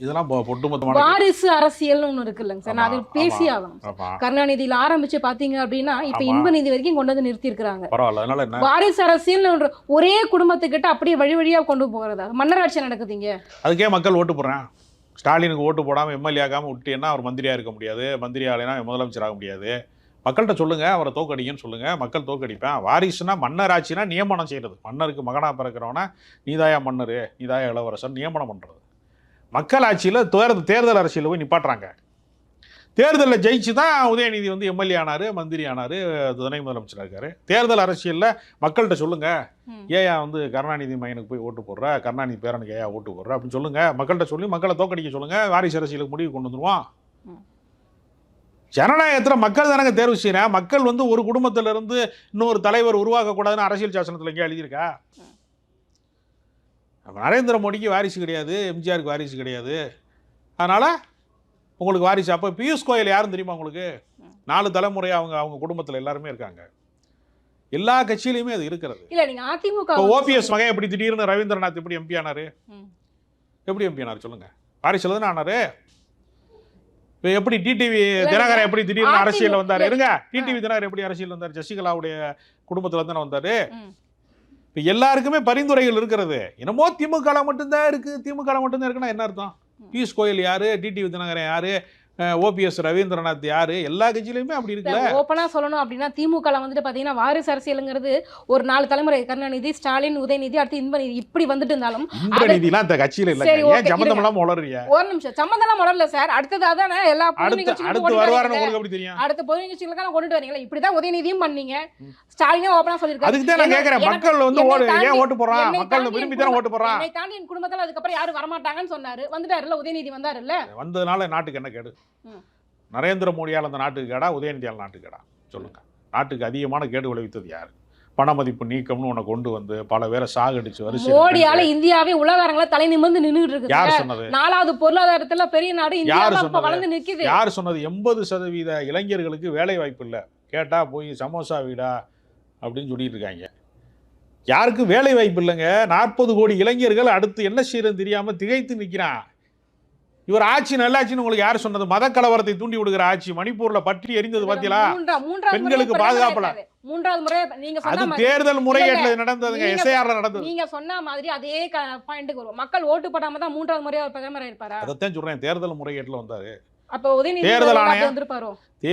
இதெல்லாம் ஒட்டுமொத்தமான வாரிசு அரசியல்னு ஒண்ணு இருக்குல்லங்க சார், நான் அதில் பேசி ஆகணும். கருணாநிதியில ஆரம்பிச்சு பாத்தீங்க அப்படின்னா இப்ப இன்ப நிதி வரைக்கும் கொண்டு வந்து நிறுத்தி இருக்கிறாங்க. பரவாயில்ல, அதனால என்ன வாரிசு அரசியல் ஒரே குடும்பத்துக்கிட்ட அப்படியே வழி வழியா கொண்டு போகிறதா மன்னராட்சி நடக்குதுங்க. அதுக்கே மக்கள் ஓட்டு போடுறேன். ஸ்டாலினுக்கு ஓட்டு போடாமல் எம்எல்ஏ ஆகாமல் விட்டீங்கன்னா அவர் மந்திரியாக இருக்க முடியாது, மந்திரி ஆகலைன்னா முதலமைச்சர் ஆக முடியாது. மக்கள்கிட்ட சொல்லுங்க, அவரை தோக்கடிங்கன்னு சொல்லுங்க, மக்கள் தோக்கடிப்பேன். வாரிசுனா மன்னராட்சினா நியமனம் செய்யறது, மன்னருக்கு மகனா பிறக்கிறவனா நீதாயா மன்னர், நீதாயா இளவரசன் நியமனம் பண்றது. மக்கள் ஆட்சியில் தேர்தல் அரசியலில் போய் நிப்பாட்டுறாங்க. தேர்தலில் ஜெயிச்சு தான் உதயநிதி வந்து எம்எல்ஏ ஆனார், மந்திரி ஆனார், துணை முதலமைச்சர் இருக்காரு. தேர்தல் அரசியலில் மக்கள்கிட்ட சொல்லுங்க, ஏயா வந்து கருணாநிதி மையனுக்கு போய் ஓட்டு போடுற, கருணாநிதி பேரனுக்கு ஏயா ஓட்டு போடுற அப்படின்னு சொல்லுங்க. மக்கள்கிட்ட சொல்லி மக்களை தோக்கடிக்க சொல்லுங்க. வாரிசு அரசியலுக்கு முடிவு கொண்டு வந்துருவான். ஜனநாயகத்தில் மக்கள் தானங்க தேர்வு செய்யறேன். மக்கள் வந்து ஒரு குடும்பத்திலிருந்து இன்னொரு தலைவர் உருவாக்கக்கூடாதுன்னு அரசியல் சாசனத்தில் எங்கேயா எழுதியிருக்கா? நரேந்திர மோடிக்கு வாரிசு கிடையாது, எம்ஜிஆருக்கு வாரிசு கிடையாது. அதனால் உங்களுக்கு வாரிசு. அப்போ பியூஷ் கோயல் யாரும் தெரியுமா உங்களுக்கு? 4 தலைமுறையாக அவங்க குடும்பத்தில் எல்லாருமே இருக்காங்க. எல்லா கட்சியிலையுமே அது இருக்கிறது. இல்லை நீங்கள் அதிமுக ஓபிஎஸ் மகன் எப்படி திடீர்னு ரவீந்திரநாத் எப்படி எம்பி ஆனார்? எப்படி எம்பி ஆனார் சொல்லுங்க? வாரிசுல தானே ஆனார். எப்படி டிடிவி தினகரன் எப்படி திடீர்னு அரசியல் வந்தார்? இருங்க, டிடிவி தினகரன் எப்படி அரசியல் வந்தார்? ஜெசிகலாவுடைய குடும்பத்தில் தானே வந்தார். இப்போ எல்லாருக்குமே பரிந்துரைகள் இருக்கிறது. என்னமோ திமுக மட்டும்தான் இருக்குது, திமுக மட்டும்தான் இருக்குன்னா என்ன அர்த்தம்? பியூஷ் கோயல் யாரு, டிடிவி தினகரன் யாரு, ஓபிஎஸ் ரவீந்திரநாத் யாரு? எல்லா கட்சியிலுமே அப்படி இருக்குல்ல. ஓப்பனா சொல்லணும் அப்படின்னா திமுக வந்துட்டு பாத்தீங்கன்னா வாரிசு அரசியலுங்கிறது ஒரு 4 தலைமுறை கருணாநிதி, ஸ்டாலின், உதயநிதி, அடுத்து இன்ப நிதி இப்படி வந்துட்டு இருந்தாலும் இன்பநிதிலாம் இந்த கட்சியில இல்ல. ஏன் சம்பந்தம் எல்லாம் உளறீங்க? ஒரு நிமிஷம், சம்பந்தம் எல்லாம் உளரல சார். அடுத்தது அதானே எல்லா பொது நிகழ்ச்சிகளும் அடுத்து வருவாருன்னு உங்களுக்கு எப்படி தெரியும்? அடுத்த பொது நிகழ்ச்சிகளுக்கு கொண்டுட்டு வரீங்களா? இப்படிதான் உதயநிதியும் பண்ணீங்க, ஸ்டாலினும் ஓப்பனா சொல்லிருக்காரு. அதுக்கு தான் நான் கேக்குறேன், மக்கள் வந்து ஏன் ஓட்டு போறாங்க? மக்கள் விரும்பி தான் ஓட்டு போறாங்க. என்னை தாண்டி என் குடும்பத்துல அதுக்கப்புறம் யாரும் வரமாட்டாங்கன்னு சொன்னாரு, வந்துட்டாருல்ல உதயநிதி வந்தாருல்ல. வந்ததுனால நாட்டுக்கு என்ன கேடு? நரேந்திர மோடியால் அந்த நாட்டுக்கு கேடா, உதயநிதியால் நாட்டுக்கு கேடா? சொல்லுங்க. நாட்டுக்கு அதிகமான கேடு விளைவித்தது யாரு? பண மதிப்பு நீக்கம்னு உன்னை கொண்டு வந்து பல பேரை சாகடிச்சு வரிசை. மோடியால இந்தியாவே உலகரங்களை தலை நிமிர்ந்து நின்றுட்டு இருக்கு. யார் சொன்னது? 4வது பொருளாதாரத்துல பெரிய நாடு இந்தியா வளர்ந்து நிக்குது. யார் சொன்னது? 80% இளைஞர்களுக்கு வேலை வாய்ப்பு இல்லை. கேட்டா போய் சமோசா வீடா அப்படின்னு சொல்லிட்டு இருக்காங்க. யாருக்கு வேலை வாய்ப்பு இல்லைங்க. 40 கோடி இளைஞர்கள் அடுத்து என்ன செய்யறது தெரியாம திகைத்து நிற்கிறான். இவர் ஆட்சி நல்லாட்சின்னு உங்களுக்கு யார் சொன்னது? மத கலவரத்தை தூண்டி விடுகிற ஆட்சி. மணிப்பூர்ல பற்றி எரிந்தது பாத்தீங்களா? பெண்களுக்கு பாதுகாப்புல 3வது முறை நீங்க சொன்ன மாதிரி தேர்தல் முறைகேட்டுல நடந்ததுங்க. எஸ்ஐஆர்ல நடந்தது. நீங்க சொன்ன மாதிரி அதே பாயிண்ட்க்கு வரும். மக்கள் ஓட்டு போடாம தான் 3வது முறையா பிரதமர் இருப்பாரா? அதான் சொல்றேன், தேர்தல் முறைகேட்டுல வந்தாரு. அப்ப உதயநிதி தேர்தல் ஆணையம் வந்திருப்பாரோ?